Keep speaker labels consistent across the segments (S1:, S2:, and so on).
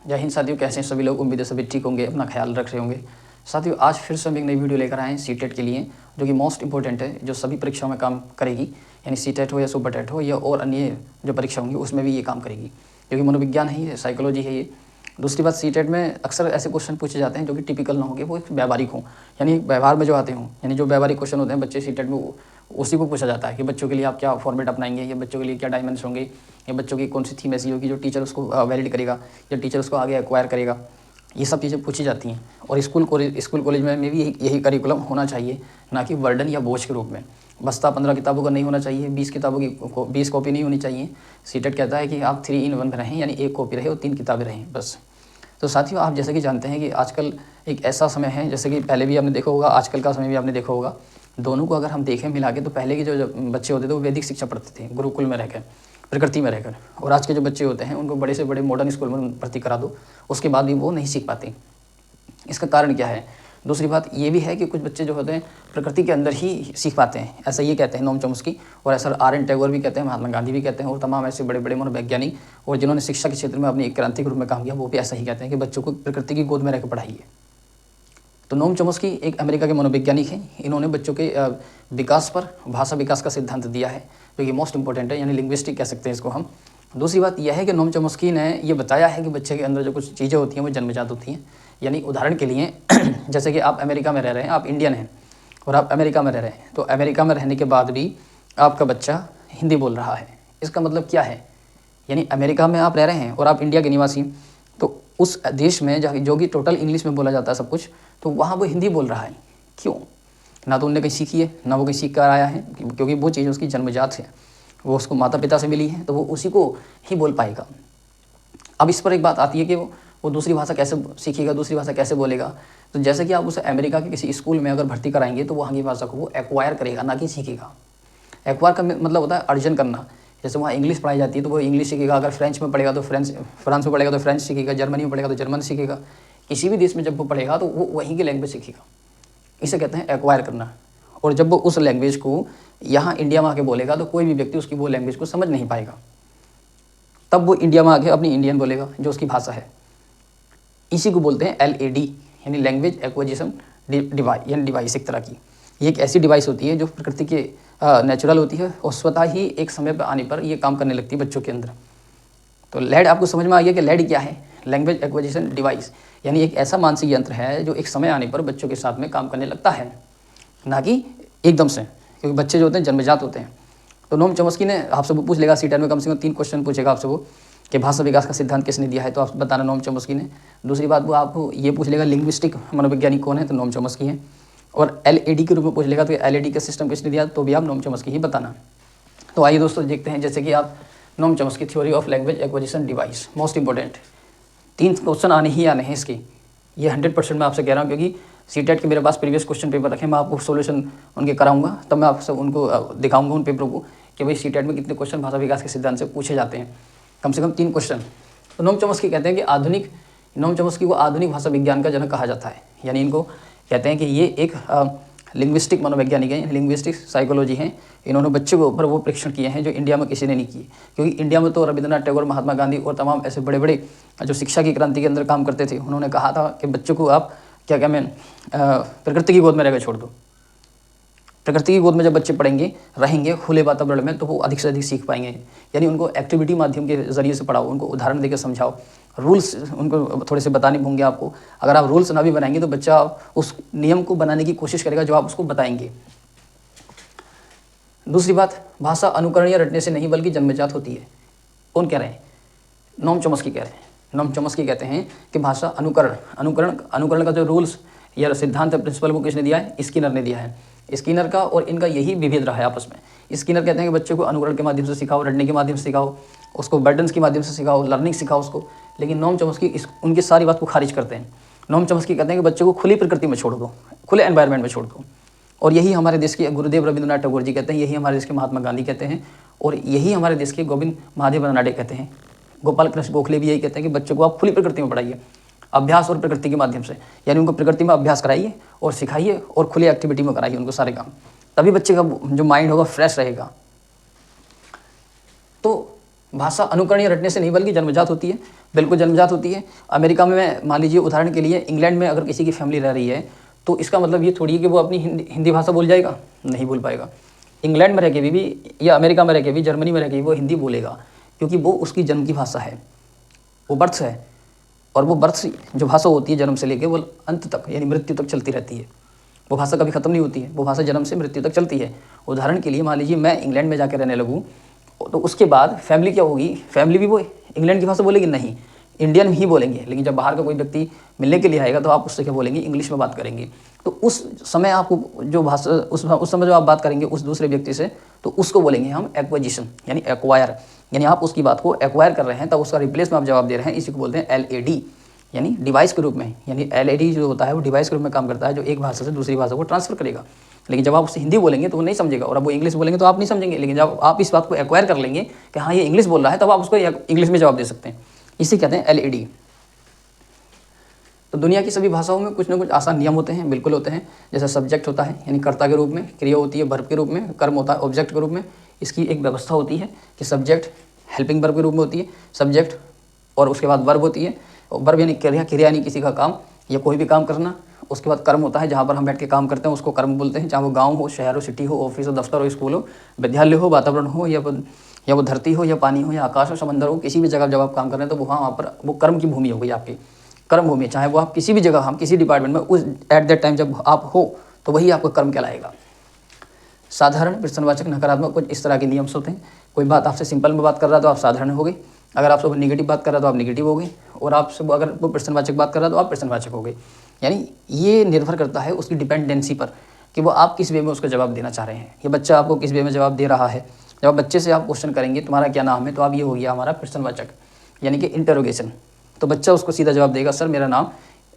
S1: जय हिंद साथियों, कैसे हैं सभी लोग। उम्मीद है सभी ठीक होंगे, अपना ख्याल रख रहे होंगे। साथियों, आज फिर से हम एक नई वीडियो लेकर आए हैं सीटेट के लिए, जो कि मोस्ट इंपॉर्टेंट है, जो सभी परीक्षाओं में काम करेगी। यानी सीटेट हो या सुपर टेट हो या और अन्य जो परीक्षा होंगी उसमें भी ये काम करेगी, क्योंकि मनोविज्ञान है, ये साइकोलॉजी है ये। दूसरी बात, सीटेट में अक्सर ऐसे क्वेश्चन पूछे जाते हैं जो कि टिपिकल ना होंगे, वो एक व्यवहारिक हों, यानी व्यवहार में जो आते हों। यानी जो व्यवहारिक क्वेश्चन होते हैं बच्चे सीटेट में, उसी को पूछा जाता है कि बच्चों के लिए आप क्या फॉर्मेट अपनाएंगे, या बच्चों के लिए क्या डायमेंशन होंगे, या बच्चों की कौन सी थीम ऐसी होगी जो टीचर उसको वैलिड करेगा या टीचर उसको आगे एक्वायर करेगा। ये सब चीज़ें पूछी जाती हैं। और स्कूल कॉलेज में भी यही करिकुलम होना चाहिए, ना कि वर्डन या बोझ के रूप में। बस्ता 15 किताबों का नहीं होना चाहिए, 20 किताबों की 20 कॉपी नहीं होनी चाहिए। सीटेट कहता है कि आप 3 in 1 में रहें, यानी एक कॉपी रहे और 3 किताबें रहें बस। तो साथियों, आप जैसे कि जानते हैं कि आजकल एक ऐसा समय है, जैसे कि पहले भी आपने देखा होगा, आजकल का समय भी आपने देखा होगा। दोनों को अगर हम देखें मिला के, तो पहले के जो बच्चे होते थे वो वैदिक शिक्षा पढ़ते थे, गुरुकुल में रहकर, प्रकृति में रहकर। और आज के जो बच्चे होते हैं उनको बड़े से बड़े मॉडर्न स्कूल में भर्ती करा दो, उसके बाद भी वो नहीं सीख पाते। इसका कारण क्या है? दूसरी बात ये भी है कि कुछ बच्चे जो होते हैं प्रकृति के अंदर ही सीख पाते हैं, ऐसा ये कहते हैं नोम चॉम्स्की, और ऐसा आर.एन. टैगोर भी कहते हैं, महात्मा गांधी भी कहते हैं, और तमाम ऐसे बड़े बड़े मनोवैज्ञानिक और जिन्होंने शिक्षा के क्षेत्र में अपनी एक क्रांति के रूप में काम किया, वो भी ऐसा ही कहते हैं कि बच्चों को प्रकृति की गोद में रहकर पढ़ाइए। तो नोम चॉम्स्की एक अमेरिका के मनोवैज्ञानिक हैं। इन्होंने बच्चों के विकास पर भाषा विकास का सिद्धांत दिया है, जो कि मोस्ट इंपॉर्टेंट है, यानी लिंग्विस्टिक कह सकते हैं इसको हम। दूसरी बात यह है कि नोम चॉम्स्की ने ये बताया है कि बच्चे के अंदर जो कुछ चीज़ें होती हैं वो जन्मजात होती हैं। यानी उदाहरण के लिए जैसे कि आप अमेरिका में रह रहे हैं, आप इंडियन हैं और आप अमेरिका में रह रहे हैं, तो अमेरिका में रहने के बाद भी आपका बच्चा हिंदी बोल रहा है। इसका मतलब क्या है? यानी अमेरिका में आप रह रहे हैं और आप इंडिया के निवासी, तो उस देश में जो कि टोटल इंग्लिश में बोला जाता है सब कुछ, तो वहाँ वो हिंदी बोल रहा है। क्यों? ना तो उनने कहीं सीखी है, ना वो कहीं सीख कर आया है, क्योंकि वो चीज़ उसकी जन्मजात है, वो उसको माता पिता से मिली है, तो वो उसी को ही बोल पाएगा। अब इस पर एक बात आती है कि वो दूसरी भाषा कैसे सीखेगा, दूसरी भाषा कैसे बोलेगा। तो जैसे कि आप उसे अमेरिका के किसी स्कूल में अगर भर्ती कराएंगे, तो वहाँ की भाषा को वो एक्वायर करेगा, ना कि सीखेगा। एक्वायर का मतलब होता है अर्जन करना। जैसे वहाँ इंग्लिश पढ़ाई जाती है तो वो इंग्लिश सीखेगा, अगर फ्रेंच में पढ़ेगा तो फ्रांस में पढ़ेगा तो फ्रेंच सीखेगा, जर्मनी में पढ़ेगा तो जर्मन सीखेगा। किसी भी देश में जब वो पढ़ेगा तो वो वहीं की लैंग्वेज सीखेगा। इसे कहते हैं एक्वायर करना। और जब वो उस लैंग्वेज को यहाँ इंडिया में आके बोलेगा, तो कोई भी व्यक्ति उसकी वो लैंग्वेज को समझ नहीं पाएगा। तब वो इंडिया में आके अपनी इंडियन बोलेगा, जो उसकी भाषा है। इसी को बोलते हैं LAD, यानी लैंग्वेज एक्विजिशन डिवाइस, यानी डिवाइस एक तरह की। ये एक ऐसी डिवाइस होती है जो प्रकृति के नेचुरल होती है, और स्वतः ही एक समय पर आने पर ये काम करने लगती है बच्चों के अंदर। तो लैड आपको समझ में आ गया कि लैड क्या है? लैंग्वेज एक्विजिशन डिवाइस, यानी एक ऐसा मानसिक यंत्र है जो एक समय आने पर बच्चों के साथ में काम करने लगता है, ना कि एकदम से, क्योंकि बच्चे जो होते हैं जन्मजात होते हैं। तो नोम चॉम्स्की ने आपसे वो पूछ लेगा, सीटेट में कम से कम 3 क्वेश्चन पूछेगा आपसे वो, कि भाषा विकास का सिद्धांत किसने दिया है, तो आप बताना नोम चॉम्स्की ने। दूसरी बात, वो आपको ये पूछ लेगा लिंग्विस्टिक मनोवैज्ञानिक कौन है, तो नोम चॉम्स्की है। और LAD के रूप में पूछ लेगा तो LAD का सिस्टम किसने दिया, तो भी आप नोम चॉम्स्की ही बताना। तो आइए दोस्तों देखते हैं, जैसे कि आप Noam Chomsky theory of language acquisition device, most important 3 question आने ही आने हैं इसके। ये 100% मैं आपसे कह रहा हूँ, क्योंकि सीटेट के मेरे पास प्रीवियस क्वेश्चन पेपर रखे, मैं आपको सोल्यूशन उनके कराऊंगा, तब मैं आपसे उनको दिखाऊंगा उन पेपरों को कि भाई सीटेट में कितने क्वेश्चन भाषा विकास के सिद्धांत से पूछे जाते हैं। कम से कम 3 क्वेश्चन। तो नोम चॉम्स्की कहते हैं कि नोम चॉम्स्की को आधुनिक भाषा विज्ञान का जनक कहा जाता है। यानी इनको कहते हैं कि ये एक लिंग्विस्टिक मनोवैज्ञानिक हैं, लिंग्विस्टिक साइकोलॉजी हैं। इन्होंने बच्चों के ऊपर वो परीक्षण किए हैं जो इंडिया में किसी ने नहीं किए, क्योंकि इंडिया में तो रविंद्रनाथ टैगोर, महात्मा गांधी और तमाम ऐसे बड़े बड़े जो शिक्षा की क्रांति के अंदर काम करते थे, उन्होंने कहा था कि बच्चों को आप क्या मैं प्रकृति की गोद में रहकर छोड़ दो। प्रकृति की गोद में जब बच्चे पढ़ेंगे, रहेंगे खुले वातावरण में, तो वो अधिक से अधिक सीख पाएंगे। यानी उनको एक्टिविटी माध्यम के जरिए से पढ़ाओ, उनको उदाहरण देकर समझाओ, रूल्स उनको थोड़े से बताने होंगे आपको। अगर आप रूल्स ना भी बनाएंगे तो बच्चा उस नियम को बनाने की कोशिश करेगा जो आप उसको बताएंगे। दूसरी बात, भाषा अनुकरण या रटने से नहीं बल्कि जन्मजात होती है। कौन कह रहे हैं? नोम चॉम्स्की कह रहे हैं। नोम चॉम्स्की कहते हैं कि भाषा अनुकरण का जो रूल्स या सिद्धांत प्रिंसिपल वो किसने दिया है? स्किनर ने दिया है। स्किनर का और इनका यही विभेद रहा है आपस में। स्किनर कहते हैं कि बच्चे को अनुकरण के माध्यम से सिखाओ, रटने के माध्यम से सिखाओ, उसको बर्डन्स के माध्यम से सिखाओ, लर्निंग सिखाओ उसको। लेकिन नोम चॉम्स्की उनकी सारी बात को खारिज करते हैं। नोम चॉम्स्की कहते हैं कि बच्चे को खुली प्रकृति में छोड़ दो, खुले एनवायरनमेंट में छोड़ दो। और यही हमारे देश के गुरुदेव रविंद्रनाथ टैगोर जी कहते हैं, यही हमारे देश के महात्मा गांधी कहते हैं, और यही हमारे देश के गोविंद महादेव रनाडे कहते हैं। गोपाल कृष्ण गोखले भी यही कहते हैं कि बच्चों को आप खुली प्रकृति में पढ़ाइए, अभ्यास और प्रकृति के माध्यम से। यानी उनको प्रकृति में अभ्यास कराइए और सिखाइए और खुली एक्टिविटी में कराइए उनको सारे काम, तभी बच्चे का जो माइंड होगा फ्रेश रहेगा। तो भाषा अनुकरण या रटने से नहीं बल्कि जन्मजात होती है, बिल्कुल जन्मजात होती है। अमेरिका में मान लीजिए उदाहरण के लिए, इंग्लैंड में अगर किसी की फैमिली रह रही है तो इसका मतलब ये थोड़ी है कि वो अपनी हिंदी भाषा बोल जाएगा, नहीं बोल पाएगा। इंग्लैंड में रह के भी या अमेरिका में रह के भी, जर्मनी में रह के भी वो हिंदी बोलेगा, क्योंकि वो उसकी जन्म की भाषा है, वो बर्थ है। और वो बर्थ जो भाषा होती है जन्म से लेकर वो अंत तक यानी मृत्यु तक चलती रहती है। वो भाषा कभी ख़त्म नहीं होती है, वो भाषा जन्म से मृत्यु तक चलती है। उदाहरण के लिए मान लीजिए मैं इंग्लैंड में जाकर रहने लगूँ तो उसके बाद फैमिली क्या होगी, फैमिली भी वो इंग्लैंड की भाषा बोलेगी नहीं, इंडियन ही बोलेंगे। लेकिन जब बाहर का कोई व्यक्ति मिलने के लिए आएगा तो आप उससे क्या बोलेंगे, इंग्लिश में बात करेंगे। तो उस समय आपको जो भाषा उस समय जो आप बात करेंगे उस दूसरे व्यक्ति से, तो उसको बोलेंगे हम एक्विजिशन यानी एक्वायर, यानी आप उसकी बात को एक्वायर कर रहे हैं, तब उसका रिप्लेस में आप जवाब दे रहे हैं। इसी को बोलते हैं LAD यानी डिवाइस के रूप में। यानी LAD जो होता है वो डिवाइस के रूप में काम करता है, जो एक भाषा से दूसरी भाषा को ट्रांसफर करेगा। लेकिन जब आप उससे हिंदी बोलेंगे तो वो नहीं समझेगा, और अब वो इंग्लिश बोलेंगे तो आप नहीं समझेंगे। लेकिन जब आप इस बात को एक्वायर कर लेंगे कि हाँ ये इंग्लिश बोल रहा है, तब आप उसको इंग्लिश में जवाब दे सकते हैं। इसे कहते हैं LAD। तो दुनिया की सभी भाषाओं में कुछ ना कुछ आसान नियम होते हैं, बिल्कुल होते हैं। जैसे सब्जेक्ट होता है यानी कर्ता के रूप में, क्रिया होती है वर्ब के रूप में, कर्म होता है ऑब्जेक्ट के रूप में। इसकी एक व्यवस्था होती है कि सब्जेक्ट हेल्पिंग वर्ब के रूप में होती है, सब्जेक्ट और उसके बाद वर्ब होती है। वर्ब यानी क्रिया, क्रिया यानी किसी का काम या कोई भी काम करना। उसके बाद कर्म होता है, जहाँ पर हम बैठ के काम करते हैं उसको कर्म बोलते हैं, चाहे वो गाँव हो, शहर हो, सिटी हो, ऑफिस हो, दफ्तर हो, स्कूल हो, विद्यालय हो, वातावरण हो, या वो धरती हो, या पानी हो, या आकाश हो, समंदर हो, किसी भी जगह जब आप काम कर रहे हैं तो वहाँ पर वो कर्म की भूमि हो गई आपकी, कर्म भूमि। चाहे वो आप किसी भी जगह, हम किसी डिपार्टमेंट में उस एट दैट टाइम जब आप हो तो वही आपका कर्म कहलाएगा। साधारण, प्रश्नवाचक, नकारात्मक, कुछ इस तरह के नियम होते हैं। कोई बात आपसे सिंपल में बात कर रहा है तो आप साधारण हो गए, अगर आपसे नेगेटिव बात कर रहा है तो आप नेगेटिव हो गए, और आपसे अगर वो प्रश्नवाचक बात कर रहा है तो आप प्रश्नवाचक हो गए। यानी ये निर्भर करता है उसकी डिपेंडेंसी पर कि वो आप किस वे में उसका जवाब देना चाह रहे हैं, ये बच्चा आपको किस वे में जवाब दे रहा है। जब बच्चे से आप क्वेश्चन करेंगे तुम्हारा क्या नाम है, तो आप ये हो गया हमारा प्रश्नवाचक यानी कि इंटरोगेशन। तो बच्चा उसको सीधा जवाब देगा, सर मेरा नाम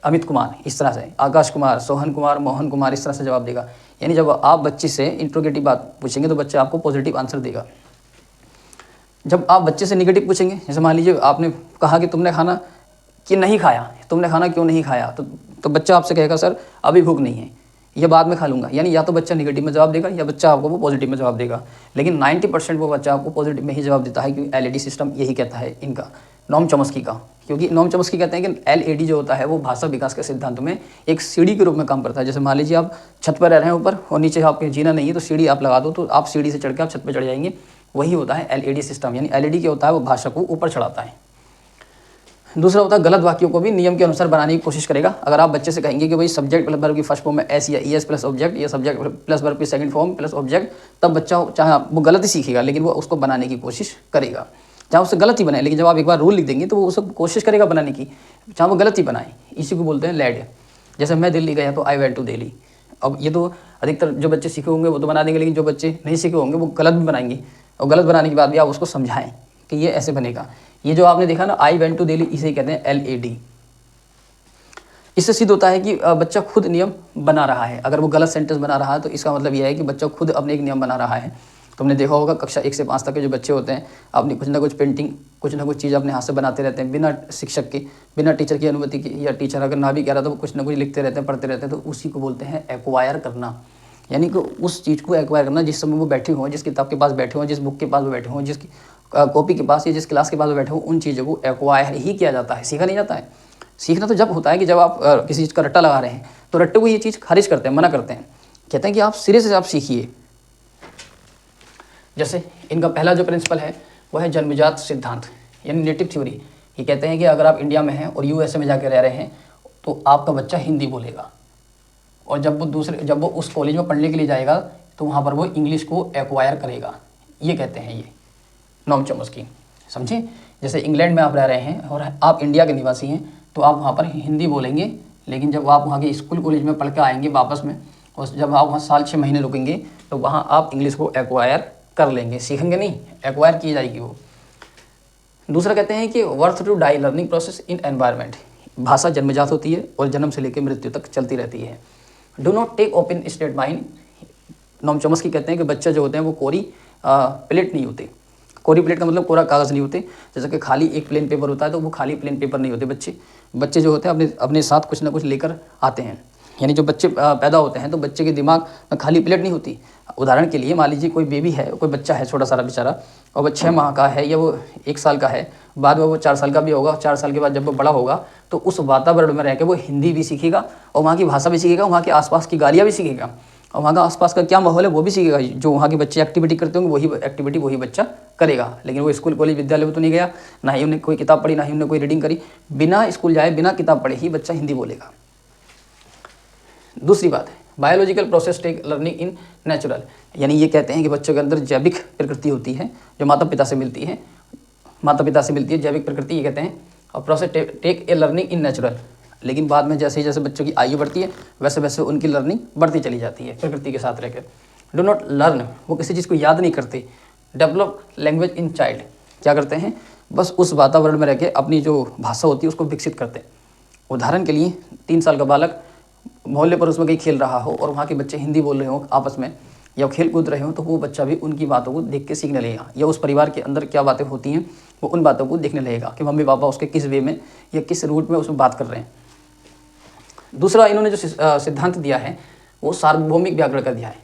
S1: अमित कुमार, इस तरह से, आकाश कुमार, सोहन कुमार, मोहन कुमार, इस तरह से जवाब देगा। यानी जब आप बच्चे से इंट्रोगेटिव बात पूछेंगे तो बच्चा आपको पॉजिटिव आंसर देगा। जब आप बच्चे से नेगेटिव पूछेंगे, जैसे मान लीजिए आपने कहा कि तुमने खाना कि नहीं खाया, तुमने खाना क्यों नहीं खाया, तो बच्चा आपसे कहेगा सर अभी भूख नहीं है, या बाद में खा लूँगा। यानी या तो बच्चा नेगेटिव में जवाब देगा या बच्चा आपको वो पॉजिटिव में जवाब देगा। लेकिन 90% वो बच्चा आपको पॉजिटिव में ही जवाब देता है, क्योंकि LAD सिस्टम यही कहता है इनका, नॉम चॉम्स्की का। क्योंकि नॉम चॉम्स्की कहते हैं कि LAD जो होता है वो भाषा विकास के सिद्धांत में एक सीढ़ी के रूप में काम करता है। जैसे मान लीजिए आप छत पर रह रहे हैं ऊपर, और नीचे आपके जीना नहीं है, तो सीढ़ी आप लगा दो तो आप सीढ़ी से चढ़ के आप छत पर चढ़ जाएंगे। वही होता है LAD सिस्टम। यानी LAD क्या होता है, वो भाषा को ऊपर चढ़ाता है। दूसरा होता है गलत वाक्यों को भी नियम के अनुसार बनाने की कोशिश करेगा। अगर आप बच्चे से कहेंगे कि भाई सब्जेक्ट प्लस वर्ब की फर्स्ट फॉर्म में S या ES प्लस ऑब्जेक्ट, या सब्जेक्ट प्लस वर्ब की सेकंड फॉर्म प्लस ऑब्जेक्ट, तब बच्चा चाहे वो गलत ही सीखेगा लेकिन वो उसको बनाने की कोशिश करेगा, चाहे उससे गलत ही बनाए। लेकिन जब आप एक बार रूल लिख देंगे तो वो उसको कोशिश करेगा बनाने की, चाहे वो गलत ही बनाए। इसी को बोलते हैं लैड। जैसे मैं दिल्ली गया तो आई वेंट टू दिल्ली। अब ये तो अधिकतर जो बच्चे सीखे होंगे वो तो बना देंगे, लेकिन जो बच्चे नहीं सीखे होंगे वो गलत भी बनाएंगे। और गलत बनाने के बाद भी आप उसको समझाएं कि ये ऐसे बनेगा। ये जो आपने देखा ना आई वेंट टू दिल्ली, इसे कहते हैं LAD। इससे सिद्ध होता है कि बच्चा खुद नियम बना रहा है। अगर वो गलत सेंटेंस बना रहा है तो इसका मतलब यह है कि बच्चा खुद अपने एक नियम बना रहा है। तुमने देखा होगा कक्षा 1 से 5 तक के जो बच्चे होते हैं, अपनी कुछ ना कुछ पेंटिंग, कुछ ना कुछ चीज़ अपने हाथ से बनाते रहते हैं, बिना शिक्षक के, बिना टीचर की अनुमति के, या टीचर अगर ना भी कह रहा तो वो कुछ ना कुछ लिखते रहते हैं, पढ़ते रहते हैं। तो उसी को बोलते हैं एक्वायर करना। यानी कि उस चीज़ को एक्वायर करना जिस समय वो बैठे हों, जिस किताब के पास बैठे हों, जिस बुक के पास वो बैठे हों, जिस कॉपी के पास या जिस क्लास के पास वो बैठे हों, उन चीज़ों को एक्वायर ही किया जाता है, सीखा नहीं जाता है। सीखना तो जब होता है कि जब आप किसी चीज़ का रट्टा लगा रहे हैं, तो रट्टे को ये चीज़ खारिज करते हैं, मना करते हैं, कहते हैं कि आप सिरे से आप सीखिए। जैसे इनका पहला जो प्रिंसिपल है वह है जन्मजात सिद्धांत यानी नेटिव थ्योरी। ये कहते हैं कि अगर आप इंडिया में हैं और USA में जाकर रह रहे हैं तो आपका बच्चा हिंदी बोलेगा, और जब वो उस कॉलेज में पढ़ने के लिए जाएगा तो वहाँ पर वो इंग्लिश को एक्वायर करेगा। ये कहते हैं ये नॉम चॉम्स्की, समझे। जैसे इंग्लैंड में आप रह रहे हैं और आप इंडिया के निवासी हैं तो आप वहाँ पर हिंदी बोलेंगे, लेकिन जब आप वहाँ के स्कूल कॉलेज में पढ़ के आएंगे वापस में, और जब आप वहाँ साल 6 महीने रुकेंगे तो वहाँ आप इंग्लिश को एक्वायर कर लेंगे, सीखेंगे नहीं, एक्वायर की जाएगी वो। दूसरा कहते हैं कि worth to die learning process in environment. भाषा जन्मजात होती है और जन्म से लेकर मृत्यु तक चलती रहती है। Do not take open state mind. Noam Chomsky कहते हैं कि बच्चे जो होते हैं वो कोरी प्लेट नहीं होते। कोरी प्लेट का मतलब कोरा कागज़ नहीं होते। जैसे कि खाली एक प्लेन पेपर होता है तो वो खाली प्लेन पेपर नहीं होते। बच्चे जो होते हैं अपने साथ कुछ ना कुछ लेकर आते हैं। यानी जो बच्चे पैदा होते हैं तो बच्चे के दिमाग में खाली प्लेट नहीं होती। उदाहरण के लिए मान लीजिए कोई बेबी है, कोई बच्चा है छोटा सारा बेचारा, और वो 6 माह का है या वो 1 साल का है, बाद में वो 4 साल का भी होगा। 4 साल के बाद जब वो बड़ा होगा तो उस वातावरण में रह के वो हिंदी भी सीखेगा और वहाँ की भाषा भी सीखेगा, वहाँ के आसपास की गालियाँ भी सीखेगा और वहाँ का आसपास का क्या माहौल है वो भी सीखेगा। जो वहाँ के बच्चे एक्टिविटी करते होंगे वही एक्टिविटी वही बच्चा करेगा। लेकिन वो स्कूल कॉलेज विद्यालय में तो नहीं गया, ना ही उन्हें कोई किताब पढ़ी, ना ही उन्हें कोई रीडिंग करी। बिना स्कूल जाए बिना किताब पढ़े ही बच्चा हिंदी बोलेगा। दूसरी बात है biological process take learning in natural, यानी ये कहते हैं कि बच्चों के अंदर जैविक प्रकृति होती है जो माता पिता से मिलती है, जैविक प्रकृति ये कहते हैं। और process take a learning in natural, लेकिन बाद में जैसे जैसे बच्चों की आयु बढ़ती है वैसे वैसे उनकी लर्निंग बढ़ती चली जाती है प्रकृति के साथ रहकर। डू नॉट लर्न, वो किसी चीज़ को याद नहीं करते। डेवलप लैंग्वेज इन चाइल्ड, क्या करते हैं बस उस वातावरण में रह के अपनी जो भाषा होती है उसको विकसित करते हैं। उदाहरण के लिए 3 साल का बालक मोहल्ले पर उसमें कहीं खेल रहा हो और वहाँ के बच्चे हिंदी बोल रहे हो आपस में या खेल कूद रहे हो, तो वो बच्चा भी उनकी बातों को देख के सीखने लगेगा, या उस परिवार के अंदर क्या बातें होती हैं वो उन बातों को देखने लगेगा कि मम्मी पापा उसके किस वे में या किस रूट में उसमें बात कर रहे हैं। दूसरा इन्होंने जो सिद्धांत दिया है वो सार्वभौमिक व्याकरण का दिया है,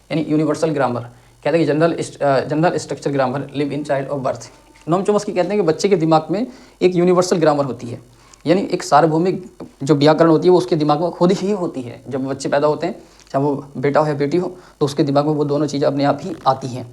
S1: यानी यूनिवर्सल ग्रामर। कहते हैं कि general structure grammar live in child of birth. Noam Chomsky कहते हैं कि बच्चे के दिमाग में एक यूनिवर्सल ग्रामर होती है, यानी एक सार्वभौमिक जो व्याकरण होती है वो उसके दिमाग में खुद ही होती है। जब बच्चे पैदा होते हैं, चाहे वो बेटा हो या बेटी हो, तो उसके दिमाग में वो दोनों चीज़ें अपने आप ही आती हैं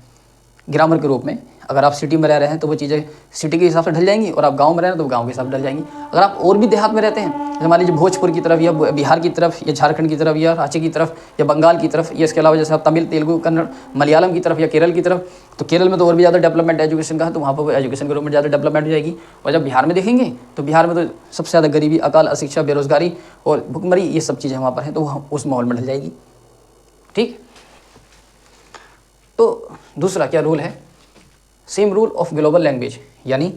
S1: ग्रामर के रूप में। अगर आप सिटी में रह रहे हैं तो वो चीज़ें सिटी के हिसाब से ढल जाएंगी, और आप गांव में रह रहे हैं तो गांव के हिसाब से ढल जाएंगी। अगर आप और भी देहात में रहते हैं, जैसे मान लीजिए भोजपुर की तरफ या बिहार की तरफ या झारखंड की तरफ या रांची की तरफ या बंगाल की तरफ, या इसके अलावा जैसे आप तमिल, तेलुगु, कन्नड़, मलयालम की तरफ या केरल की तरफ, तो केरल में तो और भी ज़्यादा डेवलपमेंट एजुकेशन का है, तो वहाँ पर एजुकेशन के रूप में ज़्यादा डेवलपमेंट हो जाएगी। और जब बिहार में देखेंगे तो बिहार में तो सबसे ज़्यादा गरीबी, अकाल, अशिक्षा, बेरोजगारी और भुखमरी, ये सब चीज़ें वहाँ पर हैं, तो वहाँ उस माहौल में ढल जाएगी। ठीक, तो दूसरा क्या रूल है, same rule of global language, यानी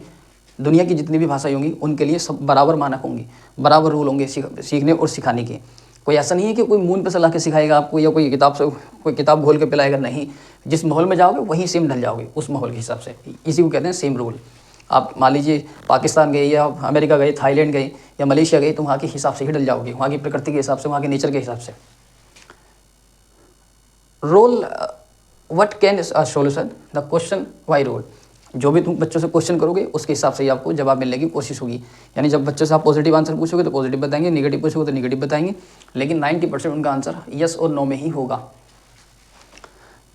S1: दुनिया की जितनी भी भाषाएं होंगी उनके लिए सब बराबर मानक होंगे, बराबर रूल होंगे सीखने और सिखाने के। कोई ऐसा नहीं है कि कोई मून पर से ला के सिखाएगा आपको या कोई किताब घोल के पिलाएगा, नहीं। जिस माहौल में जाओगे वहीं सेम ढल जाओगे उस माहौल के हिसाब से। इसी को कहते हैं सेम रूल। आप मान लीजिए पाकिस्तान गए या अमेरिका गए, थाईलैंड गए या मलेशिया गए, तो वहाँ के हिसाब से ही ढल जाओगे, वहाँ की प्रकृति के हिसाब से, वहाँ के नेचर के हिसाब से। Role what can solution the question why role, जो भी तुम बच्चों से क्वेश्चन करोगे उसके हिसाब से ही आपको जवाब मिलने की कोशिश होगी। यानी जब बच्चे से आप पॉजिटिव आंसर पूछोगे तो पॉजिटिव बताएंगे, नेगेटिव पूछोगे तो नेगेटिव बताएंगे, लेकिन 90% उनका आंसर यस और नो में ही होगा।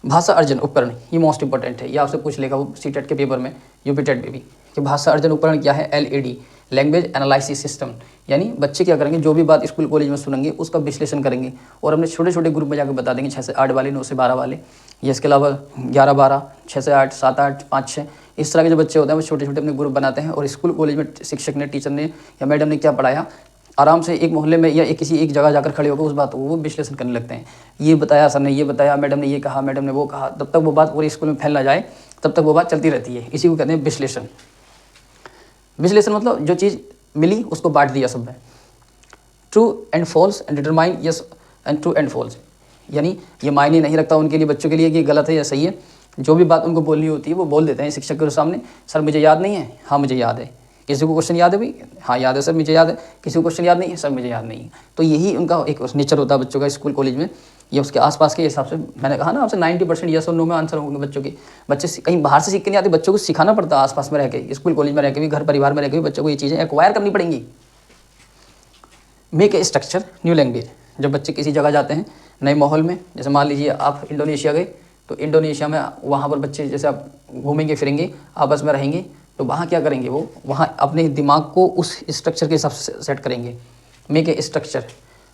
S1: भाषा अर्जन उपकरण, ये मोस्ट इंपॉर्टेंट है, ये आपसे पूछ लेगा वो सीटेट के पेपर में, यूपी टेट में भी, कि भाषा अर्जन उपकरण क्या है। LAD लैंग्वेज एनालिसिस सिस्टम, यानी बच्चे क्या करेंगे, जो भी बात स्कूल कॉलेज में सुनेंगे उसका विश्लेषण करेंगे और अपने छोटे छोटे ग्रुप में जाकर बता देंगे, 6 से 8 वाले, 9 से 12 वाले, या इसके अलावा 11-12, 6 से 8, 7-8, 5-6, इस तरह के जो बच्चे होते हैं वो छोटे छोटे अपने ग्रुप बनाते हैं। और स्कूल कॉलेज में शिक्षक ने, टीचर ने या मैडम ने क्या पढ़ाया, आराम से एक मोहल्ले में या किसी एक जगह जाकर खड़े होकर उस बात को वो विश्लेषण करने लगते हैं। ये बताया सर ने, ये बताया, मैडम ने ये कहा, मैडम ने वो कहा, तब तक वो बात पूरे स्कूल में फैल ना जाए तब तक वो बात चलती रहती है। इसी को कहते हैं विश्लेषण। विश्लेषण मतलब जो चीज़ मिली उसको बांट दिया सब में। True and false and determine yes and true and false, यानी ये मायने नहीं रखता उनके लिए, बच्चों के लिए कि गलत है या सही है। जो भी बात उनको बोलनी होती है वो बोल देते हैं शिक्षक के सामने। सर मुझे याद नहीं है, हाँ मुझे याद है। किसी को क्वेश्चन याद है भाई, हाँ याद है सर मुझे याद है। किसी को क्वेश्चन याद नहीं है, सर मुझे याद नहीं है। तो यही उनका एक नेचर होता है बच्चों का स्कूल कॉलेज में, या उसके आसपास के हिसाब से। मैंने कहा ना आपसे 90% यस और नो में आंसर होंगे बच्चों के। बच्चे कहीं बाहर से सीख के नहीं आते, बच्चों को सिखाना पड़ता है आसपास में रह के, स्कूल कॉलेज में रह के भी, घर परिवार में रह के भी बच्चों को ये चीज़ें एक्वायर करनी पड़ेंगी। Make a structure new language, जब बच्चे किसी जगह जाते हैं नए माहौल में, जैसे मान लीजिए आप इंडोनेशिया गए, तो इंडोनेशिया में वहाँ पर बच्चे जैसे आप घूमेंगे फिरेंगे, आपस में रहेंगे, तो वहाँ क्या करेंगे, वो वहाँ अपने दिमाग को उस स्ट्रक्चर के हिसाब से सेट करेंगे। मेक ए स्ट्रक्चर,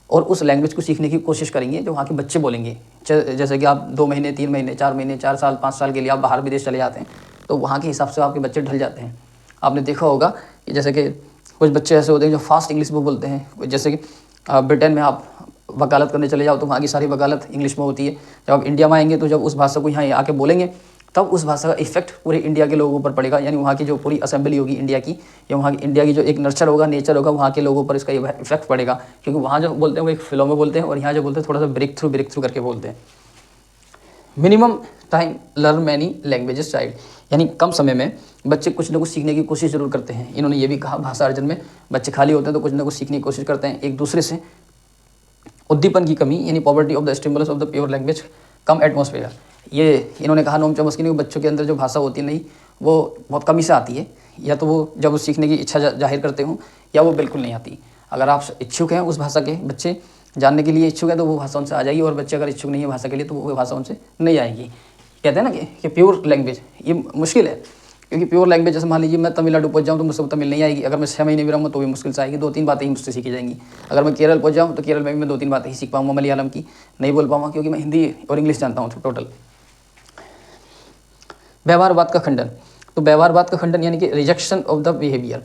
S1: और उस लैंग्वेज को सीखने की कोशिश करेंगे जो वहाँ के बच्चे बोलेंगे। जैसे कि आप 2 महीने, 3 महीने, 4 महीने, 4 साल, 5 साल के लिए आप बाहर विदेश चले जाते हैं, तो वहाँ के हिसाब से आपके बच्चे ढल जाते हैं। आपने देखा होगा कि जैसे कि कुछ बच्चे ऐसे होते हैं जो फास्ट इंग्लिश में बोलते हैं। जैसे कि ब्रिटेन में आप वकालत करने चले जाओ तो वहाँ की सारी वकालत इंग्लिश में होती है। जब आप इंडिया में आएंगे तो जब उस भाषा को यहाँ आके बोलेंगे तब उस भाषा का इफेक्ट पूरे इंडिया के लोगों पर पड़ेगा। यानी वहाँ की जो पूरी असेंबली होगी इंडिया की, या वहाँ की इंडिया की जो एक नर्चर होगा, नेचर होगा, वहाँ के लोगों पर इसका इफेक्ट पड़ेगा। क्योंकि वहाँ जो बोलते हैं वो एक फ्लो में बोलते हैं, और यहाँ जो बोलते हैं थोड़ा सा ब्रेक थ्रू करके बोलते हैं। Minimum time learn many languages child, यानी कम समय में बच्चे कुछ ना कुछ सीखने की कोशिश जरूर करते हैं। इन्होंने ये भी कहा भाषा अर्जन में, बच्चे खाली होते हैं तो कुछ ना कुछ सीखने की कोशिश करते हैं एक दूसरे से। उद्दीपन की कमी यानी poverty of the stimulus of the pure language come atmosphere. ये इन्होंने कहा नोम चॉम्स्की ने कि बच्चों के अंदर जो भाषा होती नहीं वो बहुत कमी से आती है, या तो वो जब वो सीखने की इच्छा जाहिर करते हों या वो बिल्कुल नहीं आती। अगर आप इच्छुक हैं उस भाषा के, बच्चे जानने के लिए इच्छुक है तो वो भाषा उनसे आ जाएगी, और बच्चे अगर इच्छुक नहीं है भाषा के लिए तो वो भाषा उनसे नहीं आएगी। कहते हैं ना कि प्योर लैंग्वेज ये मुश्किल है, क्योंकि प्योर लैंग्वेज जैसे मान लीजिए मैं तमिलनाडु पहुंच जाऊँ तो मुझसे तमिल नहीं आएगी। अगर मैं 6 महीने भी रहूँगा तो भी मुश्किल से आएगी, 2-3 बातें ही मुझसे सीखी जाएंगी। अगर मैं केरल पहुंच जाऊँ तो केरल में भी मैं 2-3 बातें ही सीख पाऊँगा, मलयालम की नहीं बोल पाऊँगा, क्योंकि मैं हिंदी और इंग्लिश जानता हूँ टोटल। व्यवहारवाद का खंडन। तो व्यवहारवाद का खंडन यानी कि rejection of the behaviour,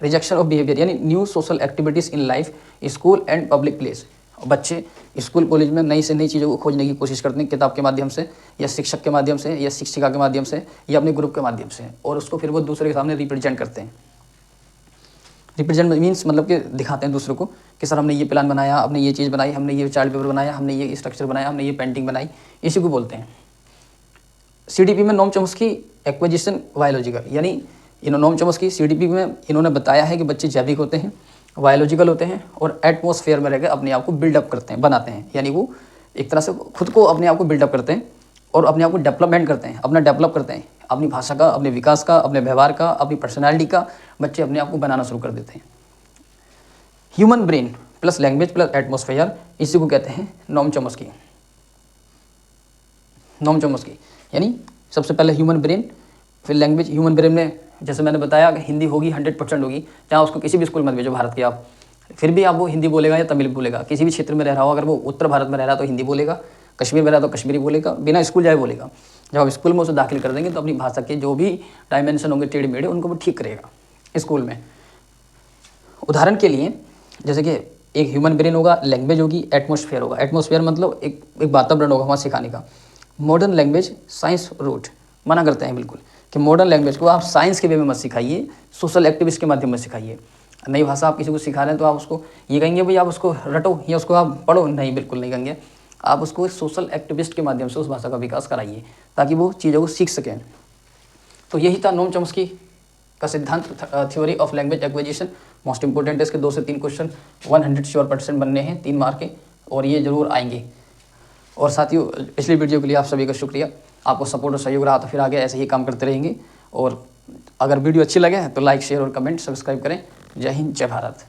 S1: rejection of behaviour यानी new social activities in life, school and public place. बच्चे स्कूल कॉलेज में नई से नई चीज़ों को खोजने की कोशिश करते हैं, किताब के माध्यम से या शिक्षक के माध्यम से या शिक्षिका के माध्यम से या अपने ग्रुप के माध्यम से, और उसको फिर वो दूसरे के सामने रिप्रेजेंट करते हैं। रिप्रेजेंट मीन्स मतलब कि दिखाते हैं दूसरों को कि सर हमने ये प्लान बनाया, हमने ये चीज़ बनाई, हमने ये चार्ट पेपर बनाया, हमने ये स्ट्रक्चर बनाया, हमने ये पेंटिंग बनाई, इसी को बोलते हैं। CDP में नोम चॉम्स्की एक्विजिशन बायोलॉजिकल, यानी नोम चॉम्स्की CDP में इन्होंने बताया है कि बच्चे जैविक होते हैं, बायोलॉजिकल होते हैं और एटमॉस्फेयर में रहकर अपने आप को बिल्डअप करते हैं, बनाते हैं, यानी वो एक तरह से खुद को अपने आप को बिल्डअप करते हैं और अपने आप को डेवलपमेंट करते हैं, अपना डेवलप करते हैं, अपनी भाषा का, अपने विकास का, अपने व्यवहार का, अपनी पर्सनैलिटी का बच्चे अपने आप को बनाना शुरू कर देते हैं। Human brain plus language plus atmosphere, इसी को कहते हैं नोम चॉम्स्की। नोम चॉम्स्की यानी सबसे पहले ह्यूमन ब्रेन, फिर लैंग्वेज। ह्यूमन ब्रेन में जैसे मैंने बताया कि हिंदी होगी 100% होगी, चाहे उसको किसी भी स्कूल में भेजो भारत के आप, फिर भी आप वो हिंदी बोलेगा या तमिल बोलेगा। किसी भी क्षेत्र में रह रहा हो, अगर वो उत्तर भारत में रह रहा है तो हिंदी बोलेगा, कश्मीर में रह रहा तो कश्मीरी बोलेगा, बिना स्कूल जाए बोलेगा। जब आप स्कूल में उसे दाखिल कर देंगे तो अपनी भाषा के जो भी डायमेंशन होंगे टेढ़े मेढ़े उनको वो ठीक करेगा स्कूल में। उदाहरण के लिए जैसे कि एक ह्यूमन ब्रेन होगा, लैंग्वेज होगी, एटमॉस्फेयर होगा। एटमॉस्फेयर मतलब एक वातावरण होगा वहाँ सिखाने का। मॉडर्न लैंग्वेज साइंस रूट, मना करते हैं बिल्कुल कि मॉडर्न लैंग्वेज को आप साइंस के वे में मत सिखाइए, सोशल एक्टिविस्ट के माध्यम में सिखाइए। नई भाषा आप किसी को सिखा रहे हैं तो आप उसको ये कहेंगे भाई आप उसको रटो या उसको आप पढ़ो, नहीं बिल्कुल नहीं कहेंगे। आप उसको सोशल एक्टिविस्ट के माध्यम से उस भाषा का विकास कराइए ताकि वो चीज़ों को सीख सकें। तो यही था नोम चॉम्स्की का सिद्धांत, theory of language acquisition. Most important है, इसके 2 से 3 क्वेश्चन 100% बनने हैं, 3 मार्क के, और ये जरूर आएंगे। और साथियों पिछली वीडियो के लिए आप सभी का शुक्रिया, आपको सपोर्ट और सहयोग रहा तो फिर आगे ऐसे ही काम करते रहेंगे। और अगर वीडियो अच्छी लगे तो लाइक शेयर और कमेंट सब्सक्राइब करें। जय हिंद, जय भारत।